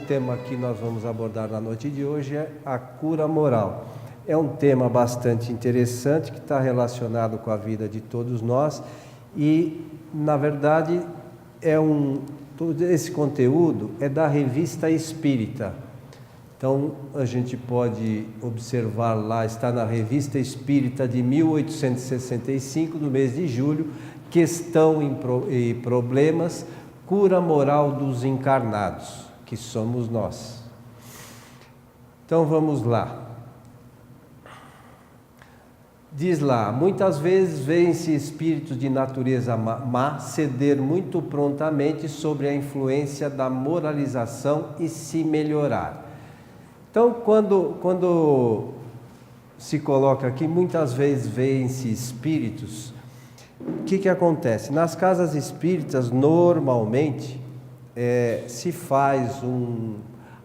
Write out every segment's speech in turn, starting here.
tema que nós vamos abordar na noite de hoje é a cura moral. É um tema bastante interessante que está relacionado com a vida de todos nós e, na verdade, todo esse conteúdo é da Revista Espírita. Então, a gente pode observar lá, está na Revista Espírita de 1865, no mês de julho, Questão e Problemas, Cura Moral dos Encarnados, que somos nós. Então, vamos lá. Diz lá, muitas vezes veem-se espíritos de natureza má ceder muito prontamente sobre a influência da moralização e se melhorar. Então, quando se coloca aqui, muitas vezes veem-se espíritos, o que acontece? Nas casas espíritas, normalmente, se faz um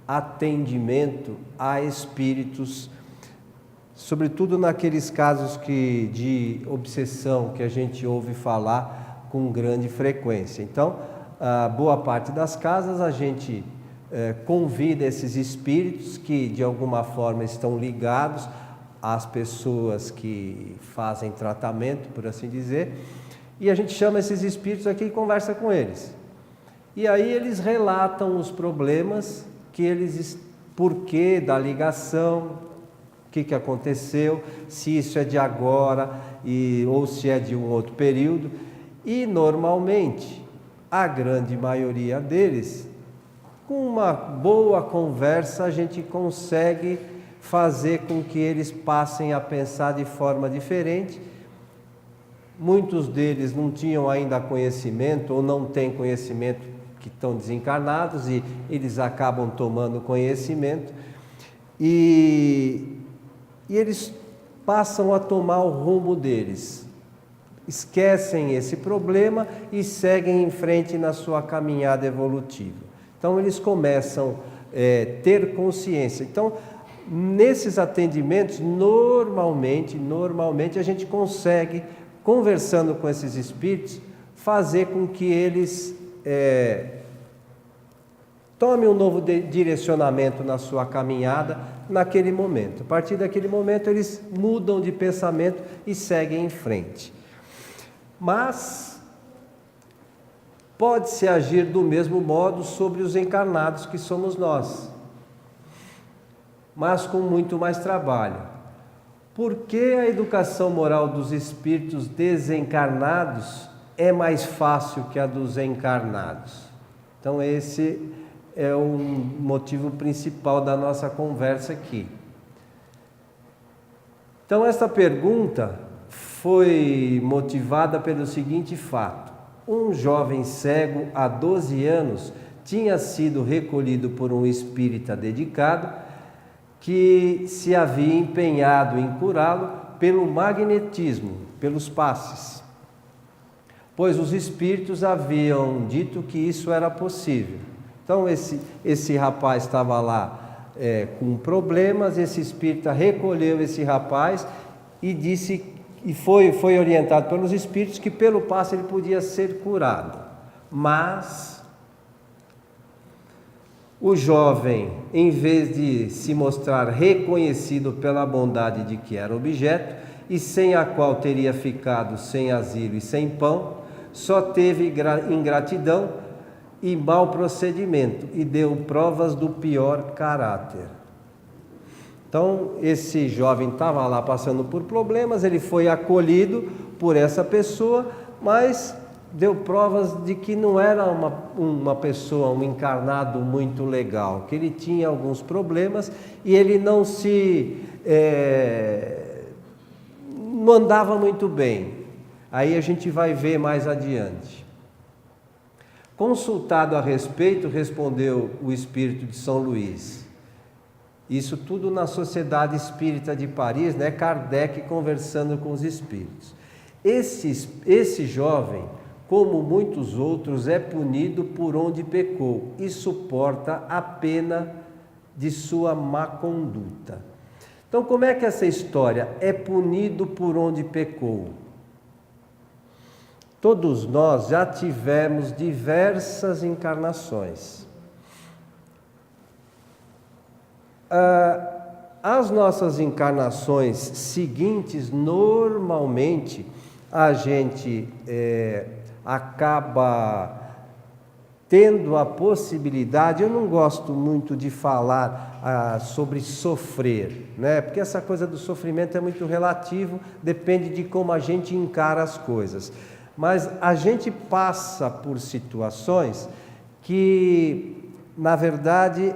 atendimento a espíritos, sobretudo naqueles casos de obsessão que a gente ouve falar com grande frequência. Então, a boa parte das casas a gente convida esses espíritos que de alguma forma estão ligados às pessoas que fazem tratamento, por assim dizer, e a gente chama esses espíritos aqui e conversa com eles. E aí eles relatam os problemas porquê da ligação, o que aconteceu, se isso é de agora ou se é de um outro período. E normalmente, a grande maioria deles, com uma boa conversa, a gente consegue fazer com que eles passem a pensar de forma diferente. Muitos deles não tinham ainda conhecimento ou não têm conhecimento, que estão desencarnados, e eles acabam tomando conhecimento e eles passam a tomar o rumo deles, esquecem esse problema e seguem em frente na sua caminhada evolutiva. Então eles começam a ter consciência. Então, nesses atendimentos, normalmente a gente consegue, conversando com esses espíritos, fazer com que eles tomem um novo direcionamento na sua caminhada naquele momento. A partir daquele momento, eles mudam de pensamento e seguem em frente. Mas pode-se agir do mesmo modo sobre os encarnados que somos nós, mas com muito mais trabalho. Por que a educação moral dos espíritos desencarnados é mais fácil que a dos encarnados? Então esse é o motivo principal da nossa conversa aqui. Então esta pergunta foi motivada pelo seguinte fato: um jovem cego há 12 anos tinha sido recolhido por um espírita dedicado que se havia empenhado em curá-lo pelo magnetismo, pelos passes, pois os espíritos haviam dito que isso era possível. Então esse rapaz estava lá com problemas, esse espírita recolheu esse rapaz e disse, e foi orientado pelos espíritos que pelo passe ele podia ser curado. Mas o jovem, em vez de se mostrar reconhecido pela bondade de que era objeto, e sem a qual teria ficado sem asilo e sem pão, só teve ingratidão e mau procedimento, e deu provas do pior caráter. Então, esse jovem estava lá passando por problemas, ele foi acolhido por essa pessoa, mas deu provas de que não era uma pessoa, um encarnado muito legal, que ele tinha alguns problemas e ele não andava muito bem. Aí a gente vai ver mais adiante. Consultado a respeito, respondeu o espírito de São Luís. Isso tudo na Sociedade Espírita de Paris, né? Kardec conversando com os espíritos. Esse jovem, como muitos outros, é punido por onde pecou e suporta a pena de sua má conduta. Então, como é que essa história é punido por onde pecou? Todos nós já tivemos diversas encarnações. As nossas encarnações seguintes, normalmente, a gente acaba tendo a possibilidade, eu não gosto muito de falar sobre sofrer, né? Porque essa coisa do sofrimento é muito relativo, depende de como a gente encara as coisas. Mas a gente passa por situações que, na verdade,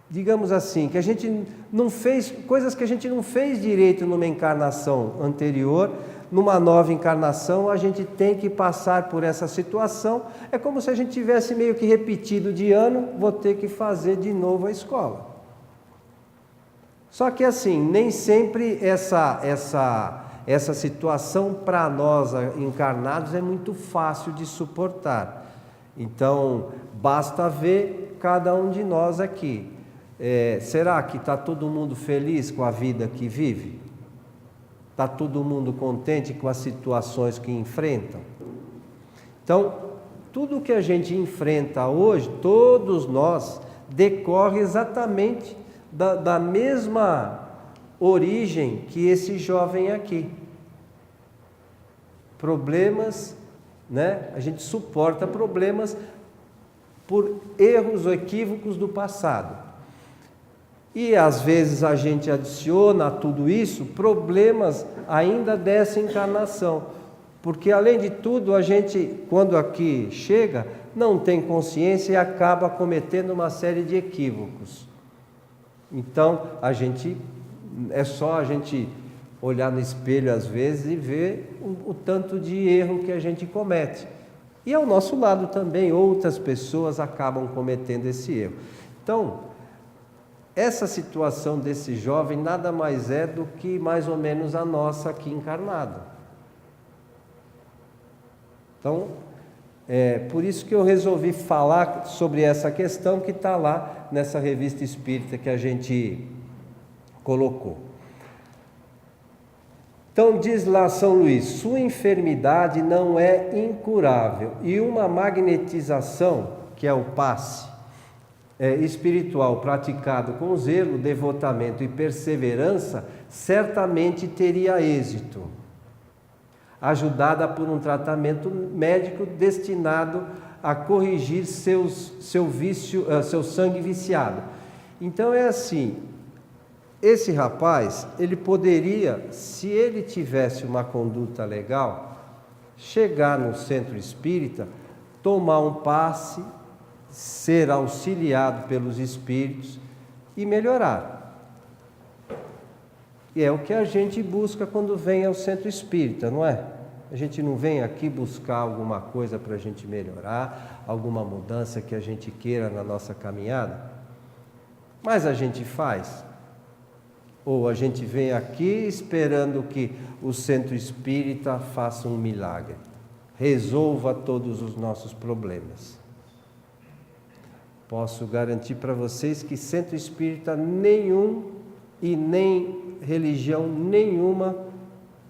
digamos assim, que a gente não fez, coisas que a gente não fez direito numa encarnação anterior, numa nova encarnação a gente tem que passar por essa situação. É como se a gente tivesse meio que repetido de ano, vou ter que fazer de novo a escola. Só que assim, nem sempre essa situação para nós encarnados é muito fácil de suportar. Então, basta ver cada um de nós aqui. Será que está todo mundo feliz com a vida que vive? Está todo mundo contente com as situações que enfrentam? Então, tudo que a gente enfrenta hoje, todos nós, decorre exatamente da mesma origem que esse jovem aqui. Problemas, né? A gente suporta problemas por erros ou equívocos do passado. E às vezes a gente adiciona a tudo isso problemas ainda dessa encarnação. Porque além de tudo, a gente, quando aqui chega, não tem consciência e acaba cometendo uma série de equívocos. Então, é só a gente olhar no espelho às vezes e ver o tanto de erro que a gente comete. E ao nosso lado também outras pessoas acabam cometendo esse erro. Então, essa situação desse jovem nada mais é do que mais ou menos a nossa aqui encarnada. Então, por isso que eu resolvi falar sobre essa questão que está lá nessa revista espírita que a gente colocou. Então diz lá São Luís, sua enfermidade não é incurável e uma magnetização, que é o passe, espiritual praticado com zelo, devotamento e perseverança, certamente teria êxito, ajudada por um tratamento médico destinado a corrigir seu sangue viciado. Então é assim, esse rapaz, ele poderia, se ele tivesse uma conduta legal, chegar no centro espírita, tomar um passe, ser auxiliado pelos espíritos e melhorar. E é o que a gente busca quando vem ao centro espírita, não é? A gente não vem aqui buscar alguma coisa para a gente melhorar, alguma mudança que a gente queira na nossa caminhada, mas a gente faz. Ou a gente vem aqui esperando que o centro espírita faça um milagre, resolva todos os nossos problemas. Posso garantir para vocês que centro espírita nenhum e nem religião nenhuma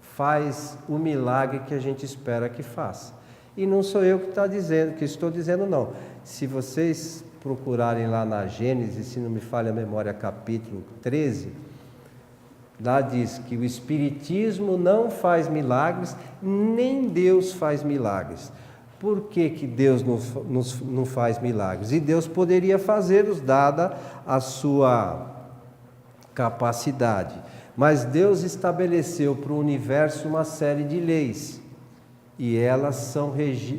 faz o milagre que a gente espera que faça. E não sou eu que estou dizendo não. Se vocês procurarem lá na Gênesis, se não me falha a memória, capítulo 13, lá diz que o Espiritismo não faz milagres, nem Deus faz milagres. Por que Deus não faz milagres? E Deus poderia fazê-los, dada a sua capacidade. Mas Deus estabeleceu para o universo uma série de leis. E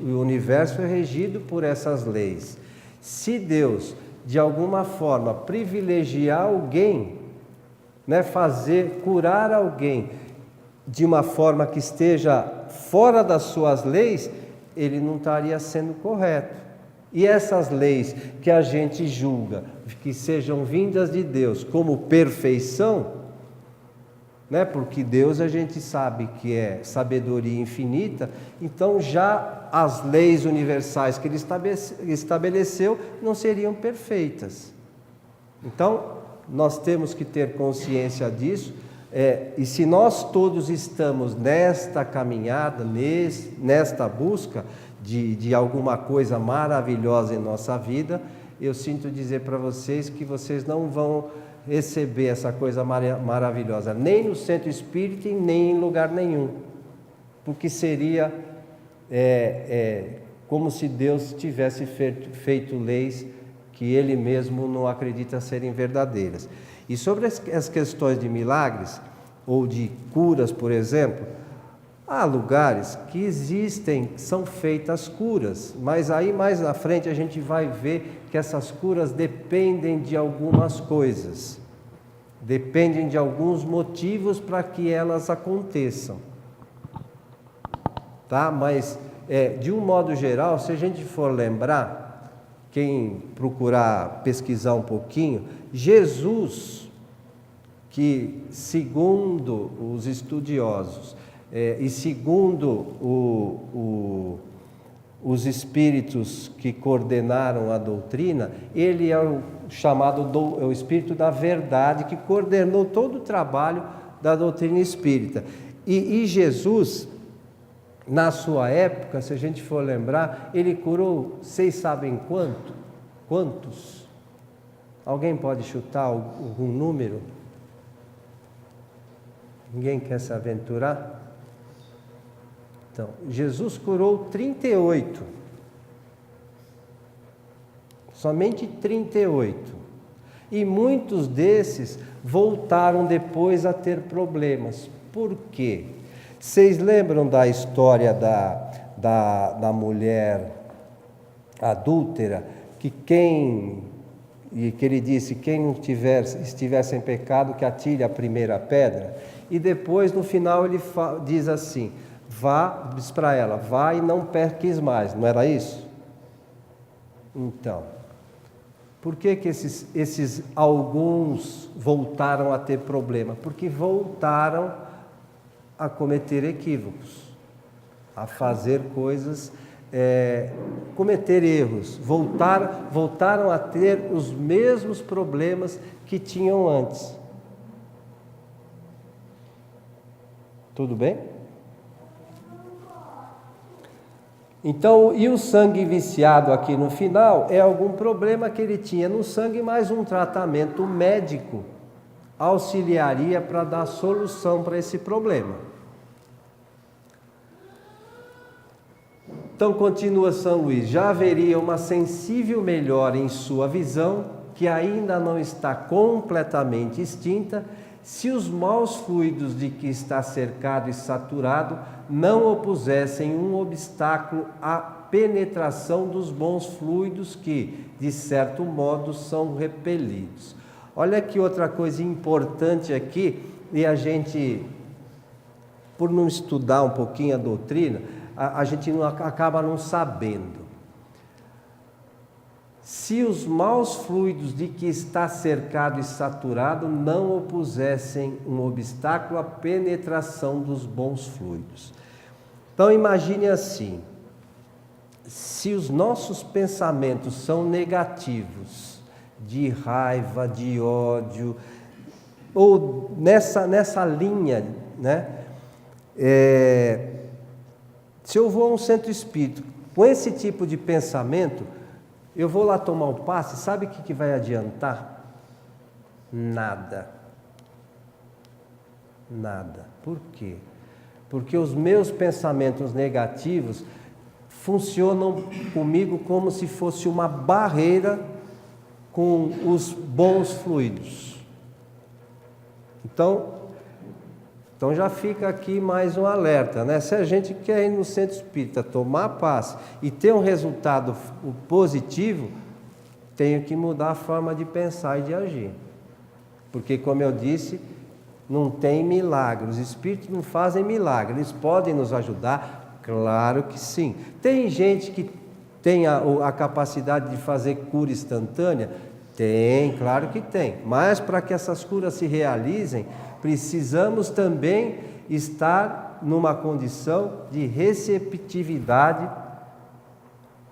o universo é regido por essas leis. Se Deus, de alguma forma, privilegiar alguém, né, curar alguém de uma forma que esteja fora das suas leis, ele não estaria sendo correto. E essas leis que a gente julga que sejam vindas de Deus como perfeição, né? Porque Deus a gente sabe que é sabedoria infinita, então já as leis universais que Ele estabeleceu não seriam perfeitas. Então, nós temos que ter consciência disso, e se nós todos estamos nesta caminhada, nesta busca de alguma coisa maravilhosa em nossa vida, eu sinto dizer para vocês que vocês não vão receber essa coisa maravilhosa, nem no centro espírita e nem em lugar nenhum, porque seria como se Deus tivesse feito leis que Ele mesmo não acredita serem verdadeiras. E sobre as questões de milagres, ou de curas, por exemplo, há lugares que existem, são feitas curas, mas aí mais na frente a gente vai ver que essas curas dependem de algumas coisas, dependem de alguns motivos para que elas aconteçam, tá? Mas de um modo geral, se a gente for lembrar, quem procurar pesquisar um pouquinho, Jesus, que segundo os estudiosos e segundo os espíritos que coordenaram a doutrina, ele é o chamado o espírito da verdade, que coordenou todo o trabalho da doutrina espírita. E Jesus, na sua época, se a gente for lembrar, ele curou, vocês sabem quantos? Alguém pode chutar algum número? Ninguém quer se aventurar? Então, Jesus curou 38. Somente 38. E muitos desses voltaram depois a ter problemas. Por quê? Vocês lembram da história da mulher adúltera, que ele disse, quem não estiver sem pecado, que atire a primeira pedra? E depois, no final, ele diz assim, diz para ela, vá e não peques mais, não era isso? Então, por que esses alguns voltaram a ter problema? Porque voltaram a cometer equívocos, a fazer coisas, cometer erros, voltaram a ter os mesmos problemas que tinham antes. Tudo bem? Então, e o sangue viciado aqui no final é algum problema que ele tinha no sangue, mais um tratamento médico auxiliaria para dar solução para esse problema. Então continua São Luís, já haveria uma sensível melhora em sua visão, que ainda não está completamente extinta, se os maus fluidos de que está cercado e saturado não opusessem um obstáculo à penetração dos bons fluidos que, de certo modo, são repelidos. Olha que outra coisa importante aqui, e a gente, por não estudar um pouquinho a doutrina, a gente acaba não sabendo. Se os maus fluidos de que está cercado e saturado não opusessem um obstáculo à penetração dos bons fluidos. Então imagine assim, se os nossos pensamentos são negativos, de raiva, de ódio, ou nessa linha, né? Se eu vou a um centro espírita com esse tipo de pensamento, eu vou lá tomar um passe, sabe o que vai adiantar? Nada. Nada. Por quê? Porque os meus pensamentos negativos funcionam comigo como se fosse uma barreira com os bons fluidos. Então já fica aqui mais um alerta, né? Se a gente quer ir no centro espírita tomar passe e ter um resultado positivo, tenho que mudar a forma de pensar e de agir. Porque, como eu disse, não tem milagre. Os espíritos não fazem milagre. Eles podem nos ajudar? Claro que sim. Tem gente que tem a capacidade de fazer cura instantânea? Tem, claro que tem. Mas para que essas curas se realizem, precisamos também estar numa condição de receptividade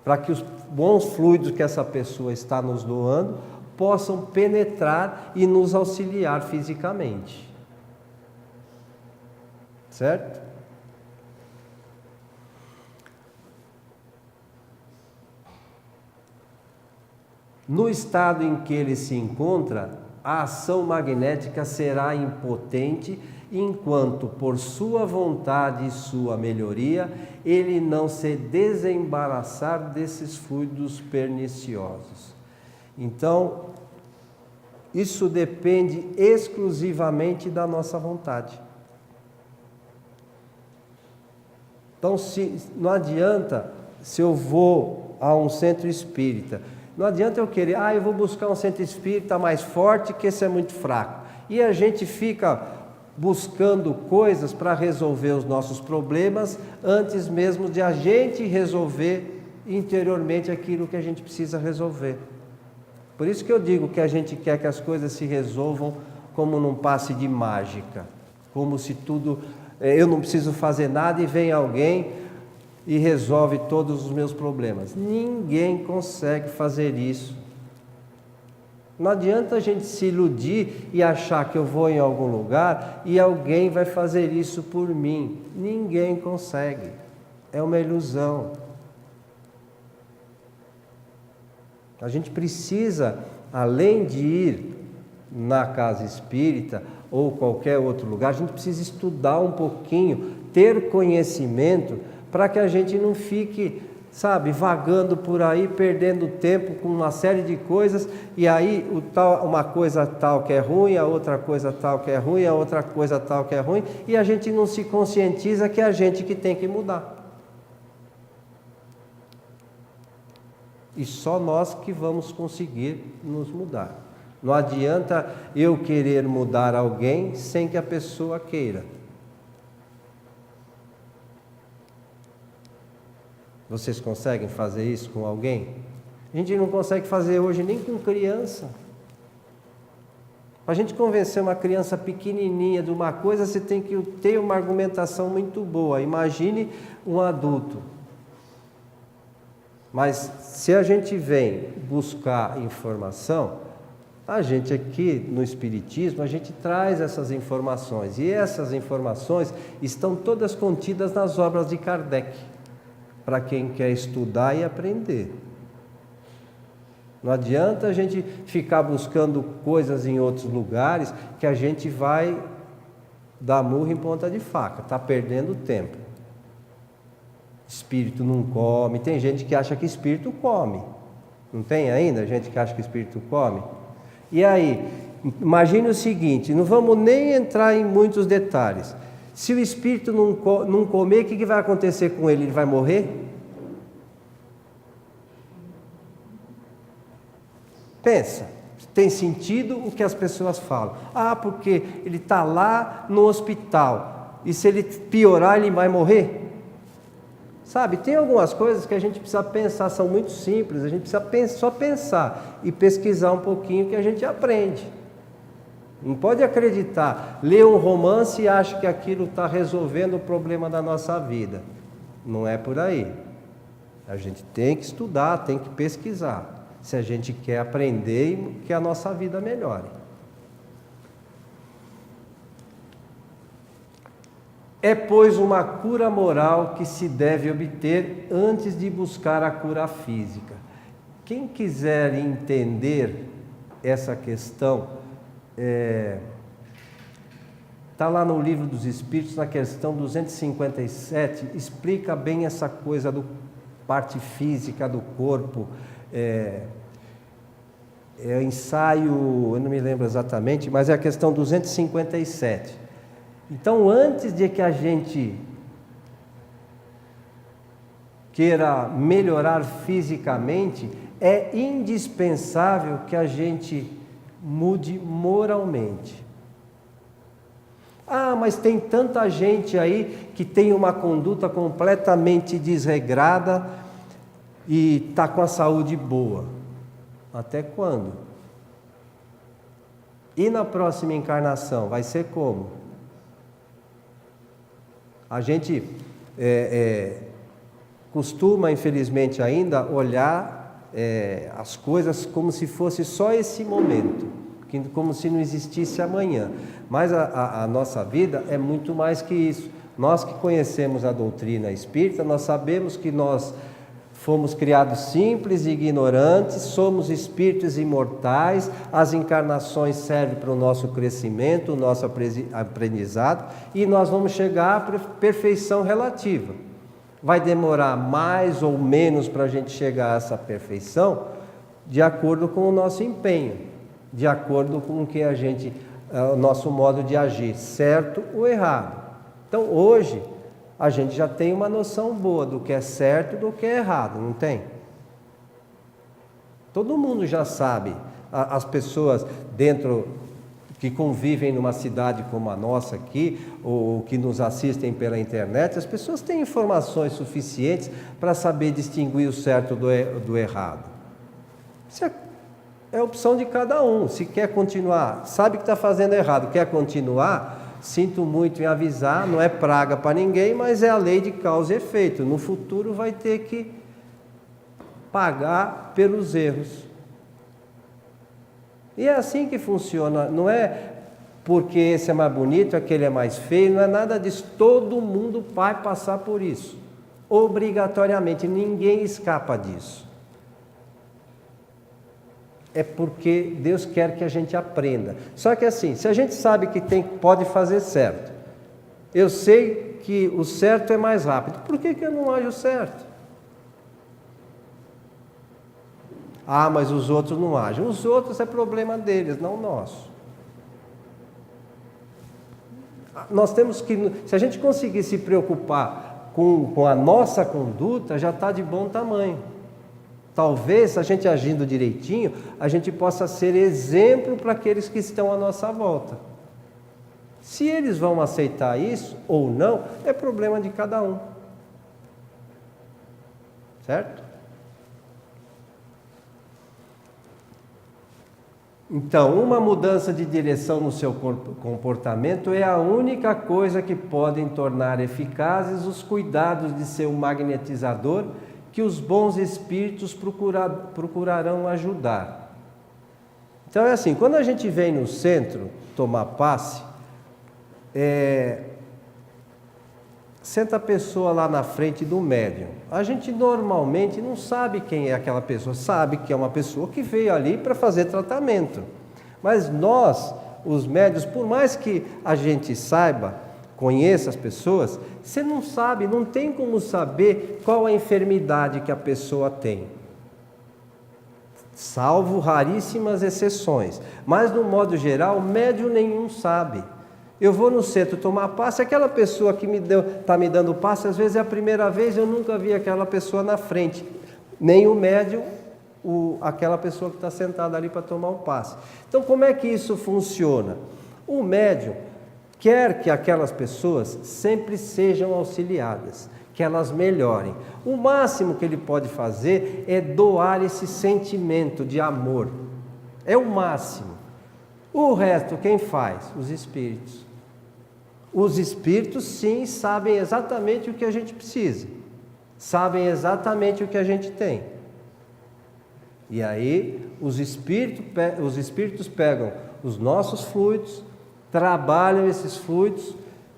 para que os bons fluidos que essa pessoa está nos doando possam penetrar e nos auxiliar fisicamente. Certo? No estado em que ele se encontra, a ação magnética será impotente, enquanto por sua vontade e sua melhoria, ele não se desembaraçar desses fluidos perniciosos. Então, isso depende exclusivamente da nossa vontade. Então, não adianta, se eu vou a um centro espírita, não adianta eu querer, eu vou buscar um centro espírita mais forte, que esse é muito fraco. E a gente fica buscando coisas para resolver os nossos problemas, antes mesmo de a gente resolver interiormente aquilo que a gente precisa resolver. Por isso que eu digo que a gente quer que as coisas se resolvam como num passe de mágica, como se tudo, eu não preciso fazer nada e vem alguém e resolve todos os meus problemas. Ninguém consegue fazer isso. Não adianta a gente se iludir e achar que eu vou em algum lugar e alguém vai fazer isso por mim. Ninguém consegue. É uma ilusão. A gente precisa, além de ir na casa espírita ou qualquer outro lugar, a gente precisa estudar um pouquinho, ter conhecimento, para que a gente não fique, vagando por aí, perdendo tempo com uma série de coisas, e aí uma coisa tal que é ruim, a outra coisa tal que é ruim, a outra coisa tal que é ruim, e a gente não se conscientiza que é a gente que tem que mudar. E só nós que vamos conseguir nos mudar. Não adianta eu querer mudar alguém sem que a pessoa queira. Vocês conseguem fazer isso com alguém? A gente não consegue fazer hoje nem com criança. Para a gente convencer uma criança pequenininha de uma coisa, você tem que ter uma argumentação muito boa. Imagine um adulto. Mas se a gente vem buscar informação, a gente aqui no Espiritismo, a gente traz essas informações. E essas informações estão todas contidas nas obras de Kardec, para quem quer estudar e aprender. Não adianta a gente ficar buscando coisas em outros lugares que a gente vai dar murro em ponta de faca, está perdendo tempo. Espírito não come, tem gente que acha que espírito come. Não tem ainda gente que acha que espírito come? E aí, imagine o seguinte, não vamos nem entrar em muitos detalhes. Se o espírito não comer, o que vai acontecer com ele? Ele vai morrer? Pensa, tem sentido o que as pessoas falam. Porque ele está lá no hospital, e se ele piorar, ele vai morrer? Tem algumas coisas que a gente precisa pensar, são muito simples, a gente precisa só pensar e pesquisar um pouquinho que a gente aprende. Não pode acreditar, ler um romance e acha que aquilo está resolvendo o problema da nossa vida. Não é por aí. A gente tem que estudar, tem que pesquisar, se a gente quer aprender e que a nossa vida melhore. É, pois, uma cura moral que se deve obter antes de buscar a cura física. Quem quiser entender essa questão, está lá no Livro dos Espíritos, na questão 257, explica bem essa coisa da parte física do corpo, ensaio, eu não me lembro exatamente, mas é a questão 257. Então, antes de que a gente queira melhorar fisicamente, é indispensável que a gente mude moralmente. Mas tem tanta gente aí que tem uma conduta completamente desregrada e está com a saúde boa. Até quando? E na próxima encarnação, vai ser como? A gente costuma, infelizmente ainda, olhar as coisas como se fosse só esse momento, como se não existisse amanhã. Mas a nossa vida é muito mais que isso. Nós que conhecemos a doutrina espírita, nós sabemos que nós Fomos criados simples e ignorantes, somos espíritos imortais, as encarnações servem para o nosso crescimento, o nosso aprendizado, e nós vamos chegar à perfeição relativa. Vai demorar mais ou menos para a gente chegar a essa perfeição, de acordo com o nosso empenho, de acordo com o que o nosso modo de agir, certo ou errado. Então hoje a gente já tem uma noção boa do que é certo e do que é errado, não tem? Todo mundo já sabe. As pessoas que convivem numa cidade como a nossa aqui, ou que nos assistem pela internet, as pessoas têm informações suficientes para saber distinguir o certo do errado. Isso é opção de cada um. Se quer continuar, sabe que está fazendo errado, quer continuar, sinto muito em avisar, não é praga para ninguém, mas é a lei de causa e efeito. No futuro vai ter que pagar pelos erros. E é assim que funciona, não é porque esse é mais bonito, aquele é mais feio, não é nada disso. Todo mundo vai passar por isso, obrigatoriamente, ninguém escapa disso. É porque Deus quer que a gente aprenda. Só que assim, se a gente sabe que pode fazer certo, eu sei que o certo é mais rápido, por que eu não ajo certo? Ah, mas os outros não agem. Os outros é problema deles, não nosso. Nós temos que, se a gente conseguir se preocupar com a nossa conduta, já está de bom tamanho. Talvez, se a gente agindo direitinho, a gente possa ser exemplo para aqueles que estão à nossa volta. Se eles vão aceitar isso ou não, é problema de cada um. Certo? Então, uma mudança de direção no seu comportamento é a única coisa que podem tornar eficazes os cuidados de ser um magnetizador que os bons espíritos procurarão ajudar. Então é assim, quando a gente vem no centro tomar passe, senta a pessoa lá na frente do médium. A gente normalmente não sabe quem é aquela pessoa, sabe que é uma pessoa que veio ali para fazer tratamento. Mas nós, os médiuns, por mais que a gente saiba, conheça as pessoas, você não sabe, não tem como saber qual a enfermidade que a pessoa tem. Salvo raríssimas exceções. Mas, no modo geral, médium nenhum sabe. Eu vou no centro tomar passe, aquela pessoa que está me dando passe, às vezes é a primeira vez, eu nunca vi aquela pessoa na frente. Nem o médium, aquela pessoa que está sentada ali para tomar o passe. Então, como é que isso funciona? O médium quer que aquelas pessoas sempre sejam auxiliadas, que elas melhorem. O máximo que ele pode fazer é doar esse sentimento de amor. É o máximo. O resto, quem faz? Os espíritos. Os espíritos, sim, sabem exatamente o que a gente precisa. Sabem exatamente o que a gente tem. E aí, os espíritos pegam os nossos fluidos, trabalham esses fluidos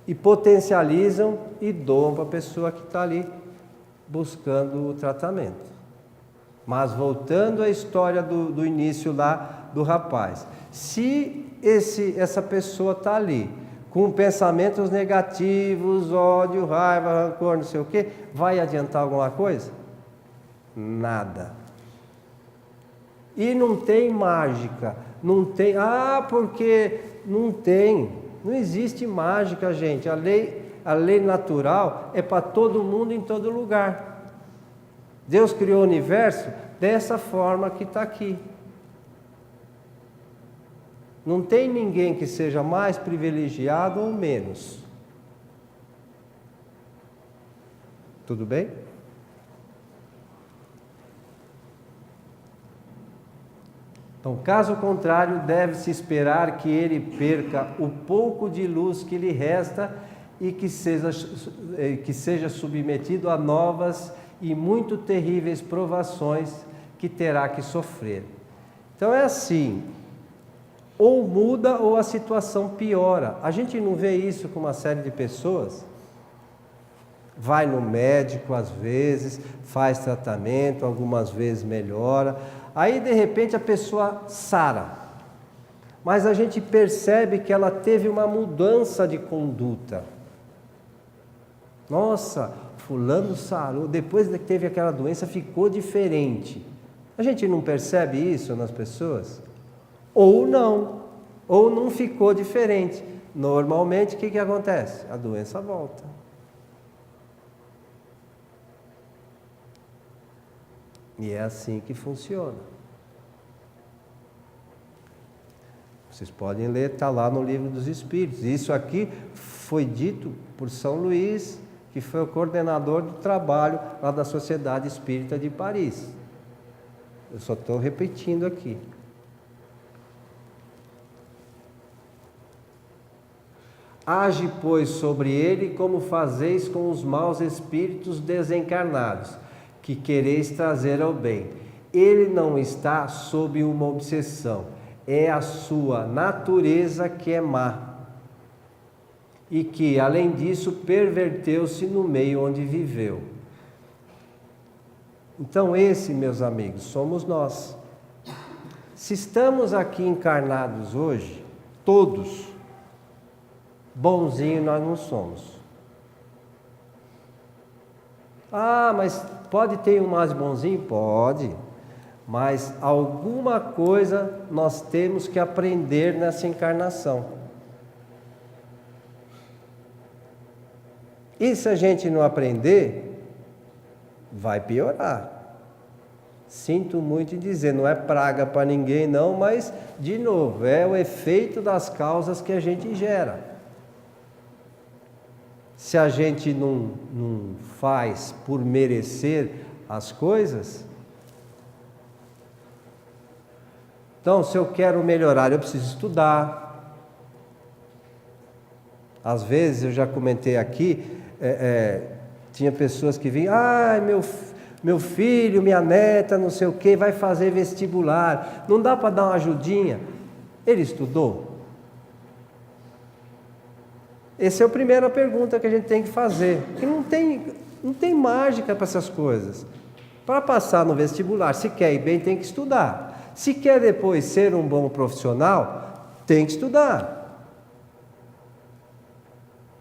e potencializam e doam para a pessoa que está ali buscando o tratamento. Mas voltando à história do início lá do rapaz, se essa pessoa está ali com pensamentos negativos, ódio, raiva, rancor, não sei o quê, vai adiantar alguma coisa? Nada. E não tem mágica, não tem, porque não tem, não existe mágica, gente. A lei natural é para todo mundo em todo lugar. Deus criou o universo dessa forma que está aqui. Não tem ninguém que seja mais privilegiado ou menos. Tudo bem? Então, caso contrário, deve-se esperar que ele perca o pouco de luz que lhe resta e que seja submetido a novas e muito terríveis provações que terá que sofrer. Então é assim, ou muda ou a situação piora. A gente não vê isso com uma série de pessoas? vai no médico às vezes, faz tratamento, algumas vezes melhora, aí de repente a pessoa sara, mas a gente percebe que ela teve uma mudança de conduta. Nossa, fulano sarou, depois que teve aquela doença ficou diferente. A gente não percebe isso nas pessoas? Ou não ficou diferente. Normalmente o que acontece? A doença volta. E é assim que funciona. Vocês podem ler, está lá no Livro dos Espíritos. Isso aqui foi dito por São Luís, que foi o coordenador do trabalho lá da Sociedade Espírita de Paris. Eu só estou repetindo aqui. Age, pois, sobre ele como fazeis com os maus espíritos desencarnados, que quereis trazer ao bem. Ele não está sob uma obsessão, é a sua natureza que é má. E que, além disso, perverteu-se no meio onde viveu. Então, esse, meus amigos, somos nós. Se estamos aqui encarnados hoje, todos, bonzinhos nós não somos. Ah, mas pode ter um mais bonzinho? Pode. Mas alguma coisa nós temos que aprender nessa encarnação. E se a gente não aprender, vai piorar. Sinto muito em dizer, não é praga para ninguém não, mas, de novo, é o efeito das causas que a gente gera. Se a gente não faz por merecer as coisas, então, se eu quero melhorar, eu preciso estudar. Às vezes, eu já comentei aqui, tinha pessoas que vinham, meu filho, minha neta, não sei o que, vai fazer vestibular, não dá para dar uma ajudinha? Ele estudou? Essa é a primeira pergunta que a gente tem que fazer, porque não tem mágica para essas coisas. Para passar no vestibular, se quer ir bem, tem que estudar. Se quer depois ser um bom profissional, tem que estudar.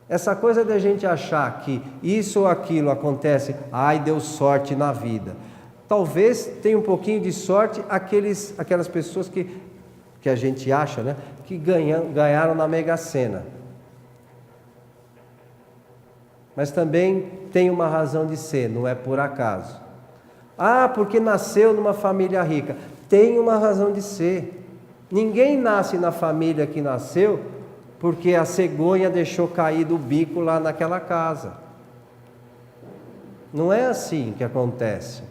Essa coisa da gente achar que isso ou aquilo acontece, deu sorte na vida. Talvez tenha um pouquinho de sorte aquelas pessoas que a gente acha, né, que ganharam na Mega Sena. Mas também tem uma razão de ser, não é por acaso. Porque nasceu numa família rica. Tem uma razão de ser. Ninguém nasce na família que nasceu porque a cegonha deixou cair do bico lá naquela casa. Não é assim que acontece.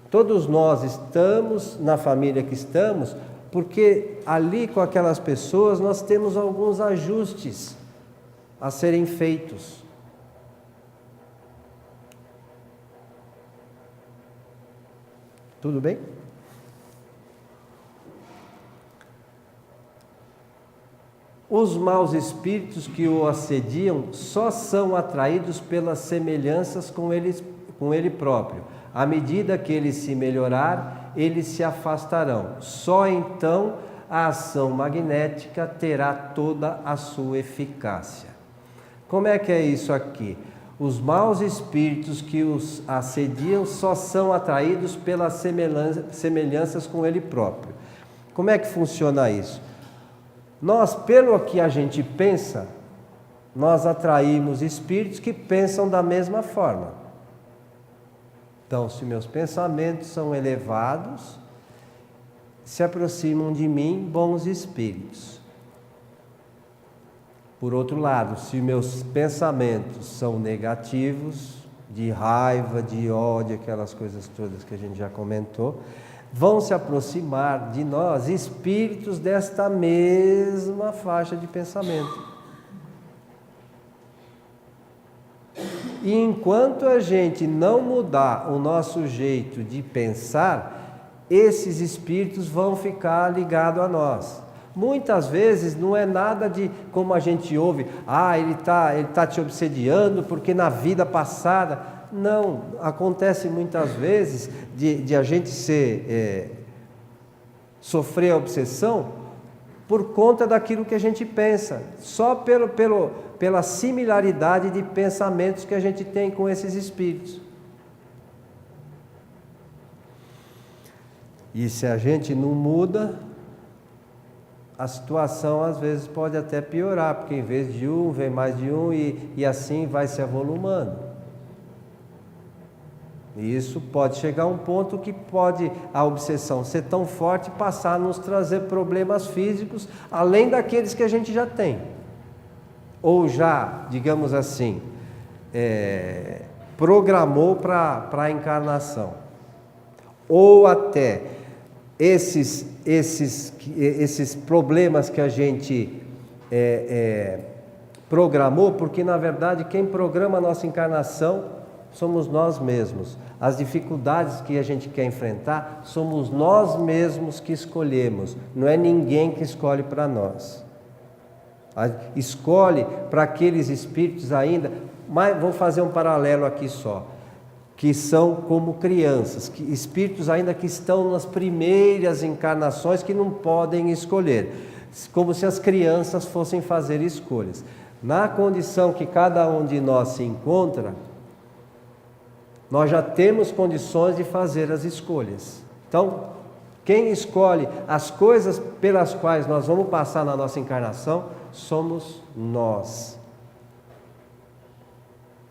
Todos nós estamos na família que estamos porque ali com aquelas pessoas nós temos alguns ajustes a serem feitos. Tudo bem? Os maus espíritos que o assediam só são atraídos pelas semelhanças com ele próprio. À medida que ele se melhorar, eles se afastarão. Só então a ação magnética terá toda a sua eficácia. Como é que é isso aqui? Os maus espíritos que os assediam só são atraídos pelas semelhanças com ele próprio. Como é que funciona isso? Nós, pelo que a gente pensa, nós atraímos espíritos que pensam da mesma forma. Então, se meus pensamentos são elevados, se aproximam de mim bons espíritos. Por outro lado, se meus pensamentos são negativos, de raiva, de ódio, aquelas coisas todas que a gente já comentou, vão se aproximar de nós espíritos desta mesma faixa de pensamento. E enquanto a gente não mudar o nosso jeito de pensar, esses espíritos vão ficar ligados a nós. Muitas vezes não é nada de como a gente ouve, ele tá te obsediando porque na vida passada. Não, acontece muitas vezes de a gente sofrer a obsessão por conta daquilo que a gente pensa, só pela similaridade de pensamentos que a gente tem com esses espíritos. E se a gente não muda, a situação às vezes pode até piorar, porque em vez de um, vem mais de um e assim vai se avolumando. E isso pode chegar a um ponto que pode a obsessão ser tão forte e passar a nos trazer problemas físicos, além daqueles que a gente já tem. Ou já, digamos assim, programou para a encarnação. Ou até esses problemas que a gente programou, porque na verdade quem programa a nossa encarnação somos nós mesmos. As dificuldades que a gente quer enfrentar, somos nós mesmos que escolhemos, não é ninguém que escolhe para nós. Escolhe para aqueles espíritos ainda, mas vou fazer um paralelo aqui só, que são como crianças, espíritos ainda que estão nas primeiras encarnações, que não podem escolher, como se as crianças fossem fazer escolhas. Na condição que cada um de nós se encontra, nós já temos condições de fazer as escolhas. Então, quem escolhe as coisas pelas quais nós vamos passar na nossa encarnação, somos nós.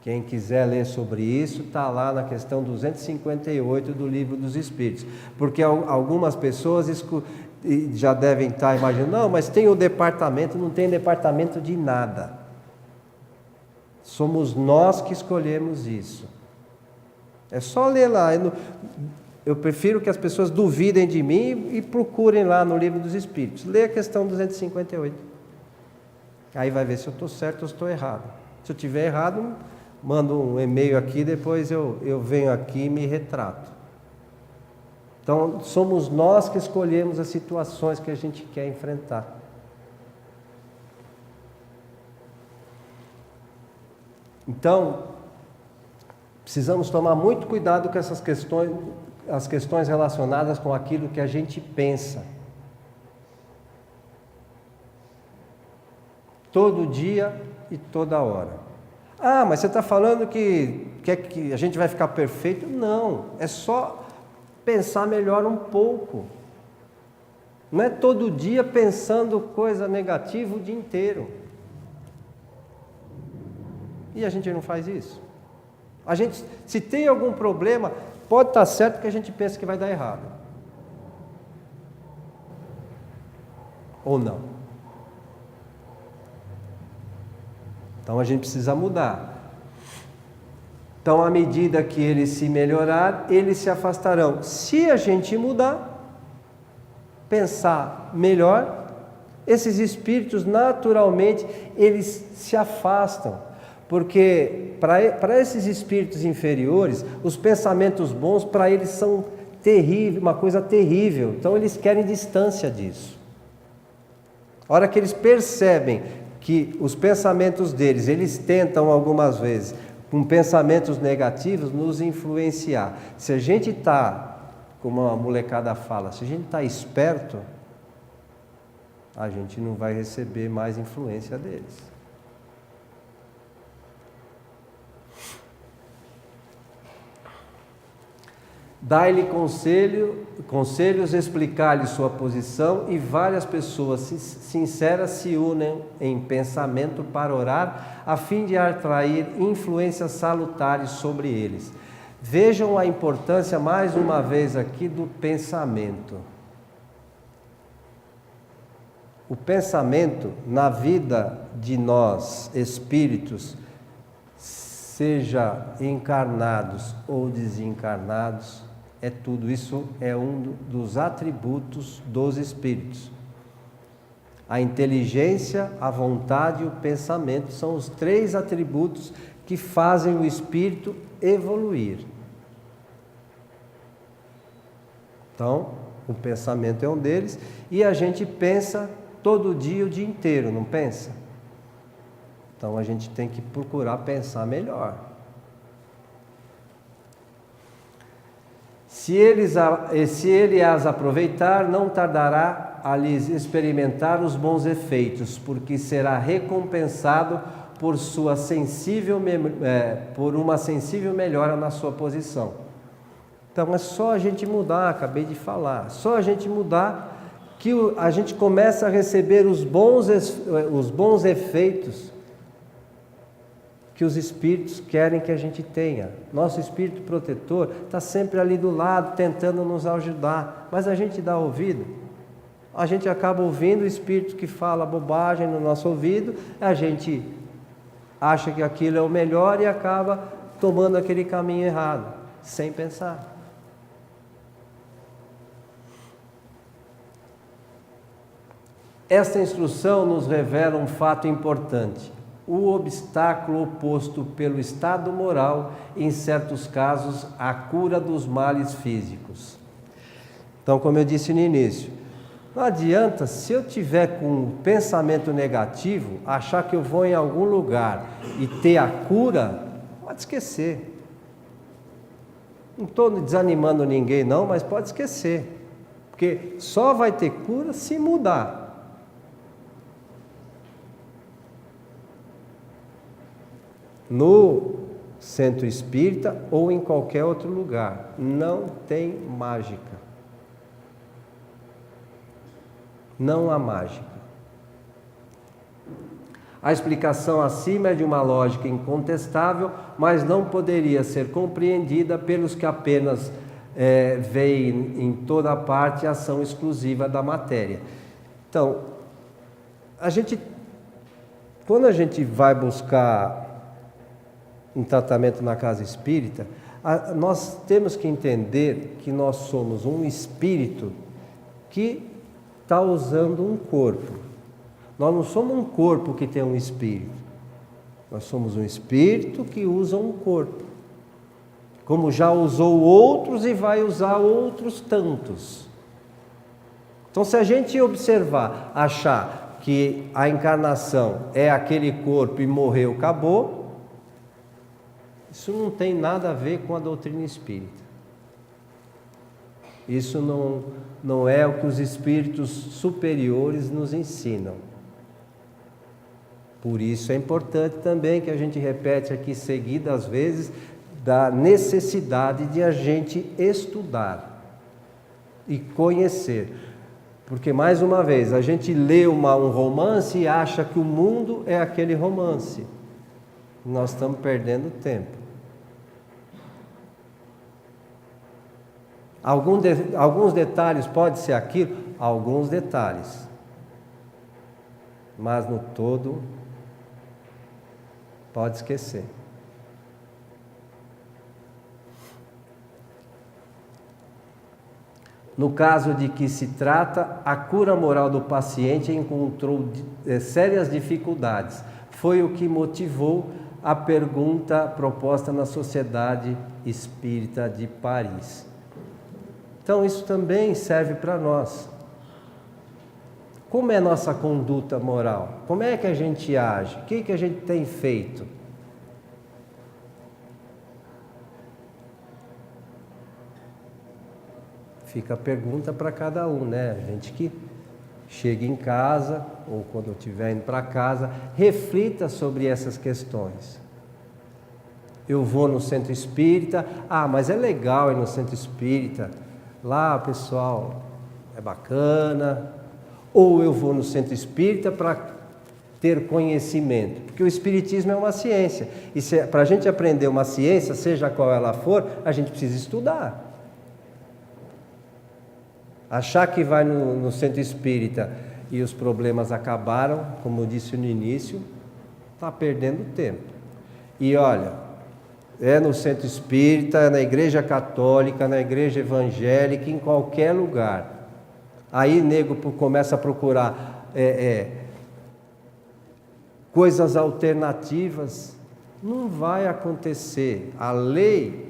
Quem quiser ler sobre isso, está lá na questão 258 do Livro dos Espíritos. Porque algumas pessoas já devem estar imaginando, não, mas tem o departamento, não tem departamento de nada. Somos nós que escolhemos isso. É só ler lá. Eu prefiro que as pessoas duvidem de mim e procurem lá no Livro dos Espíritos. Lê a questão 258. Aí vai ver se eu estou certo ou se estou errado. Se eu estiver errado, mando um e-mail aqui, depois eu venho aqui e me retrato. Então, somos nós que escolhemos as situações que a gente quer enfrentar. Então, precisamos tomar muito cuidado com essas questões, as questões relacionadas com aquilo que a gente pensa. Todo dia e toda hora. Mas você está falando que a gente vai ficar perfeito? Não, é só pensar melhor um pouco. Não é todo dia pensando coisa negativa o dia inteiro. E a gente não faz isso. A gente, se tem algum problema, pode estar certo que a gente pensa que vai dar errado. Ou não. Então a gente precisa mudar. Então, à medida que ele se melhorar, eles se afastarão. Se a gente mudar, pensar melhor, esses espíritos naturalmente eles se afastam. Porque para esses espíritos inferiores, os pensamentos bons para eles são terríveis, uma coisa terrível. Então eles querem distância disso. A hora que eles percebem que os pensamentos deles, eles tentam algumas vezes, com pensamentos negativos, nos influenciar. Se a gente está, como a molecada fala, se a gente está esperto, a gente não vai receber mais influência deles. Dai-lhe conselhos, explicar-lhe sua posição, e várias pessoas sinceras se unem em pensamento para orar, a fim de atrair influências salutares sobre eles. Vejam a importância, mais uma vez aqui, do pensamento. O pensamento, na vida de nós, espíritos, seja encarnados ou desencarnados, tudo isso é um dos atributos dos espíritos. A inteligência, a vontade e o pensamento são os 3 atributos que fazem o espírito evoluir. Então, o pensamento é um deles, e a gente pensa todo dia, o dia inteiro, não pensa? Então a gente tem que procurar pensar melhor. Se ele as aproveitar, não tardará a lhes experimentar os bons efeitos, porque será recompensado por uma sensível melhora na sua posição. Então é só a gente mudar, acabei de falar, só a gente mudar que a gente começa a receber os bons efeitos que os espíritos querem que a gente tenha. Nosso espírito protetor está sempre ali do lado, tentando nos ajudar, mas a gente dá ouvido. A gente acaba ouvindo o espírito que fala bobagem no nosso ouvido, a gente acha que aquilo é o melhor e acaba tomando aquele caminho errado, sem pensar. Esta instrução nos revela um fato importante: o obstáculo oposto pelo estado moral, em certos casos, à cura dos males físicos. Então, como eu disse no início, não adianta, se eu tiver com um pensamento negativo, achar que eu vou em algum lugar e ter a cura, pode esquecer. Não estou desanimando ninguém não, mas pode esquecer, porque só vai ter cura se mudar. No centro espírita ou em qualquer outro lugar, não tem mágica. Não há mágica. A explicação acima é de uma lógica incontestável, mas não poderia ser compreendida pelos que apenas veem em toda parte a ação exclusiva da matéria. Então, quando a gente vai buscar um tratamento na casa espírita, nós temos que entender que nós somos um espírito que está usando um corpo. Nós não somos um corpo que tem um espírito. Nós somos um espírito que usa um corpo. Como já usou outros e vai usar outros tantos. Então, se a gente observar, achar que a encarnação é aquele corpo e morreu, acabou, isso não tem nada a ver com a doutrina espírita. Isso não é o que os espíritos superiores nos ensinam. Por isso é importante também que a gente repete aqui seguidas vezes da necessidade de a gente estudar e conhecer. Porque, mais uma vez, a gente lê um romance e acha que o mundo é aquele romance. Nós estamos perdendo tempo. Alguns detalhes pode ser aquilo, alguns detalhes, mas no todo pode esquecer. No caso de que se trata, a cura moral do paciente encontrou sérias dificuldades. Foi o que motivou a pergunta proposta na Sociedade Espírita de Paris. Então, isso também serve para nós. Como é nossa conduta moral? Como é que a gente age? O que a gente tem feito? Fica a pergunta para cada um, né? A gente que chega em casa, ou quando estiver indo para casa, reflita sobre essas questões. Eu vou no centro espírita, mas é legal ir no centro espírita. Lá, pessoal, é bacana. Ou eu vou no centro espírita para ter conhecimento, porque o espiritismo é uma ciência, e para a gente aprender uma ciência, seja qual ela for, a gente precisa estudar. Achar que vai no centro espírita e os problemas acabaram, como eu disse no início, está perdendo tempo. E olha, é no centro espírita, é na igreja católica, na igreja evangélica, em qualquer lugar. Aí nego começa a procurar coisas alternativas. Não vai acontecer. A lei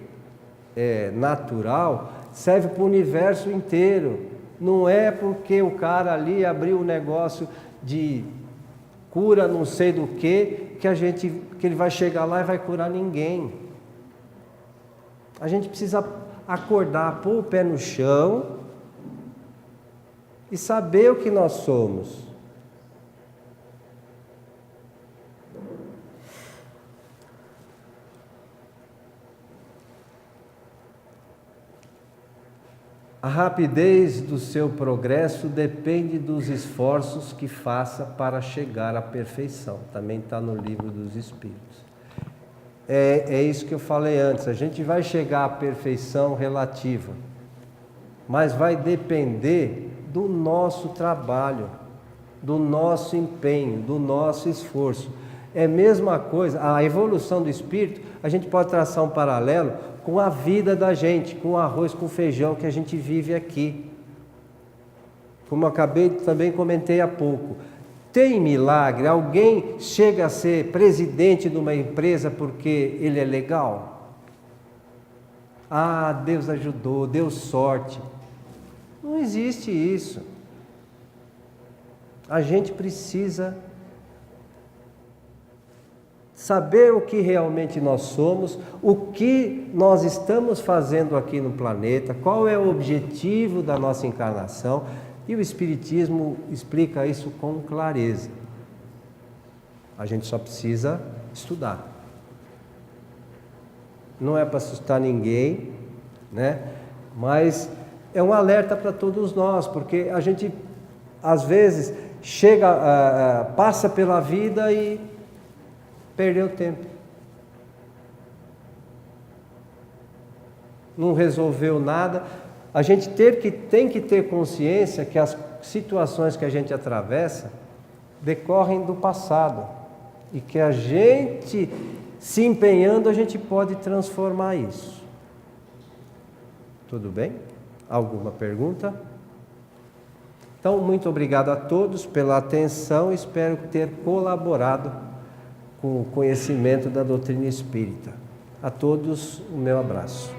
natural serve para o universo inteiro. Não é porque o cara ali abriu um negócio de cura não sei do que ele vai chegar lá e vai curar ninguém. A gente precisa acordar, pôr o pé no chão e saber o que nós somos. A rapidez do seu progresso depende dos esforços que faça para chegar à perfeição. Também está no Livro dos Espíritos. É isso que eu falei antes. A gente vai chegar à perfeição relativa, mas vai depender do nosso trabalho, do nosso empenho, do nosso esforço. É a mesma coisa, a evolução do espírito, a gente pode traçar um paralelo com a vida da gente, com o arroz, com o feijão que a gente vive aqui. Como eu também comentei há pouco. Tem milagre? Alguém chega a ser presidente de uma empresa porque ele é legal? Ah, Deus ajudou, deu sorte. Não existe isso. A gente precisa saber o que realmente nós somos, o que nós estamos fazendo aqui no planeta, qual é o objetivo da nossa encarnação, e o Espiritismo explica isso com clareza. A gente só precisa estudar. Não é para assustar ninguém, né? Mas é um alerta para todos nós, porque a gente às vezes passa pela vida e perdeu tempo. Não resolveu nada. A gente tem que ter consciência que as situações que a gente atravessa decorrem do passado e que a gente, se empenhando, a gente pode transformar isso. Tudo bem? Alguma pergunta? Então, muito obrigado a todos pela atenção. Espero ter colaborado com o conhecimento da doutrina espírita. A todos, o meu abraço.